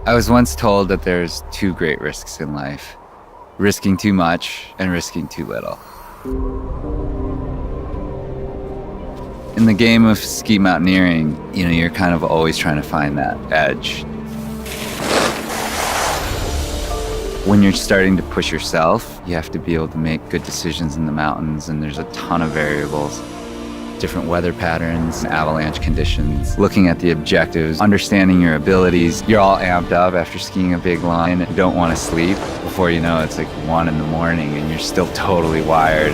I was once told that there's two great risks in life: risking too much and risking too little. In the game of ski mountaineering, you're kind of always trying to find that edge. When you're starting to push yourself, you have to be able to make good decisions in the mountains, and there's a ton of variables. Different weather patterns, avalanche conditions, looking at the objectives, understanding your abilities. You're all amped up after skiing a big line and don't want to sleep. Before you know it, it's like 1 in the morning and you're still totally wired.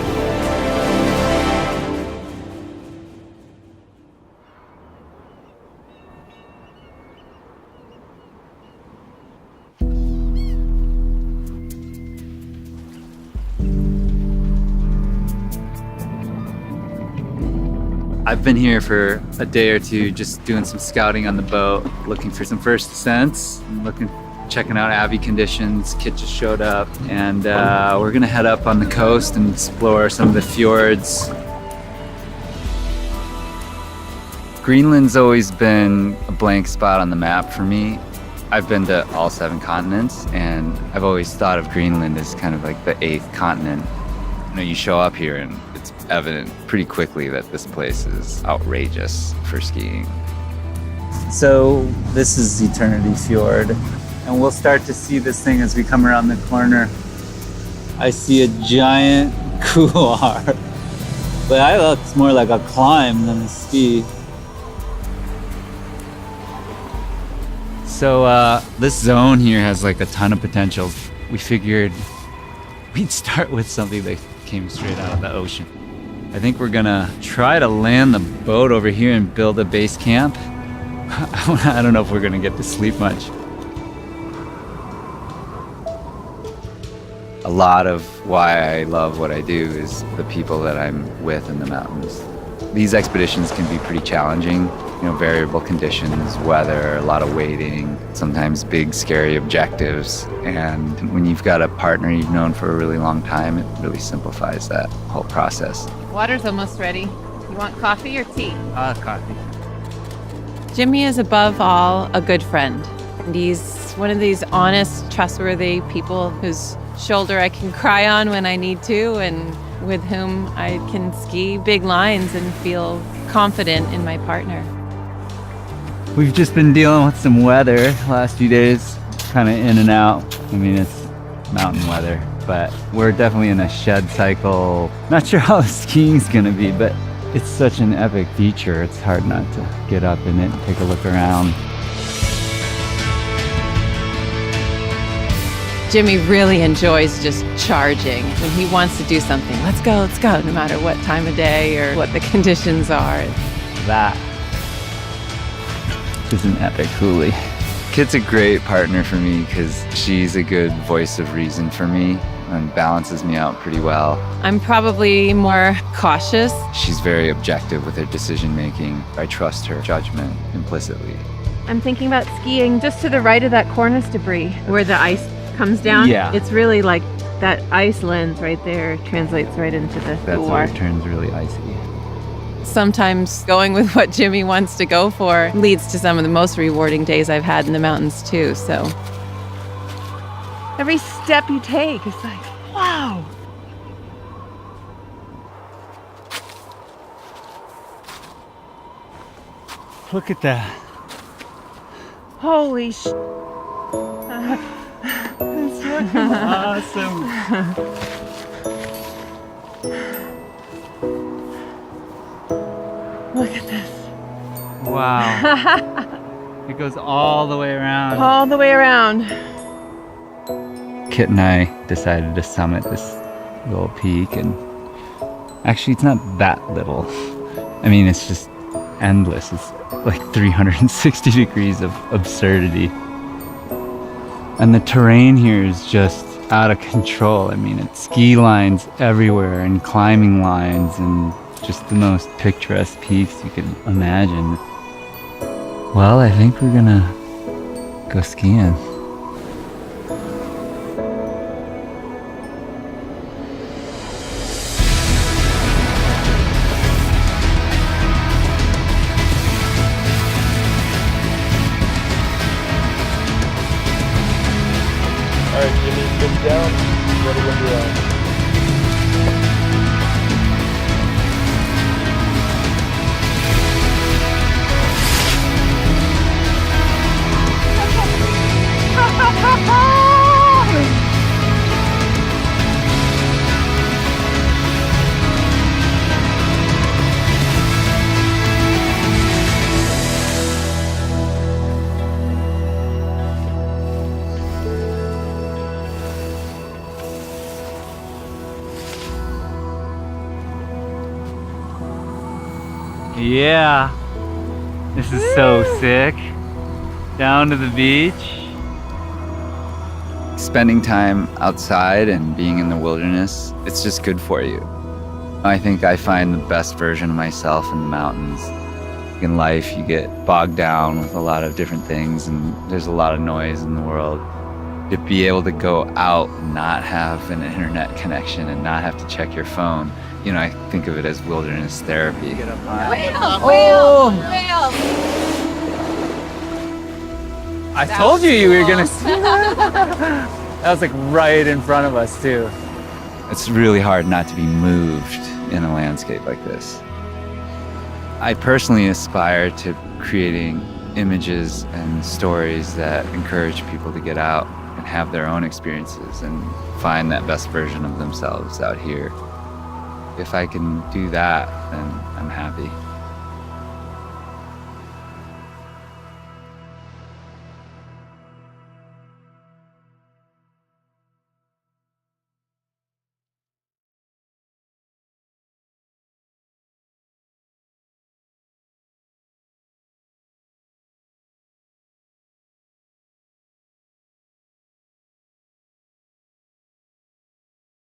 I've been here for a day or two, just doing some scouting on the boat, looking for some first ascents, checking out Abbey conditions. Kit just showed up, and we're gonna head up on the coast and explore some of the fjords. Greenland's always been a blank spot on the map for me. I've been to all 7 continents, and I've always thought of Greenland as kind of like the 8th continent. You show up here and it's evident pretty quickly that this place is outrageous for skiing. So this is Eternity Fjord, and we'll start to see this thing as we come around the corner. I see a giant couloir, but I look it's more like a climb than a ski. So this zone here has like a ton of potential. We figured we'd start with something that came straight out of the ocean. I think we're gonna try to land the boat over here and build a base camp. I don't know if we're gonna get to sleep much. A lot of why I love what I do is the people that I'm with in the mountains. These expeditions can be pretty challenging, variable conditions, weather, a lot of waiting, sometimes big, scary objectives. And when you've got a partner you've known for a really long time, it really simplifies that whole process. Water's almost ready. You want coffee or tea? Coffee. Jimmy is above all a good friend. And he's one of these honest, trustworthy people whose shoulder I can cry on when I need to, and with whom I can ski big lines and feel confident in my partner. We've just been dealing with some weather the last few days, kind of in and out. It's mountain weather, but we're definitely in a shed cycle. Not sure how the skiing's gonna be, but it's such an epic feature. It's hard not to get up in it and take a look around. Jimmy really enjoys just charging. When he wants to do something, let's go, no matter what time of day or what the conditions are. That is an epic hoolie. Kit's a great partner for me because she's a good voice of reason for me and balances me out pretty well. I'm probably more cautious. She's very objective with her decision making. I trust her judgment implicitly. I'm thinking about skiing just to the right of that cornice debris where the ice comes down. Yeah. It's really like that ice lens right there translates right into the That's couloir. where it turns really icy. Sometimes going with what Jimmy wants to go for leads to some of the most rewarding days I've had in the mountains too, so. Every step you take is like, wow. Look at that. Holy sh... Awesome. Look at this. Wow. It goes all the way around. All the way around. Kit and I decided to summit this little peak, and actually it's not that little. It's just endless. It's like 360 degrees of absurdity. And the terrain here is just out of control. It's ski lines everywhere and climbing lines and just the most picturesque peaks you can imagine. Well, I think we're gonna go skiing. Sit down, ready when you are. Yeah, this is so sick. Down to the beach. Spending time outside and being in the wilderness, it's just good for you. I think I find the best version of myself in the mountains. In life, you get bogged down with a lot of different things and there's a lot of noise in the world. To be able to go out and not have an internet connection and not have to check your phone, I think of it as wilderness therapy. Whale! I told you you were gonna see that. That was like right in front of us too. It's really hard not to be moved in a landscape like this. I personally aspire to creating images and stories that encourage people to get out and have their own experiences and find that best version of themselves out here. If I can do that, then I'm happy.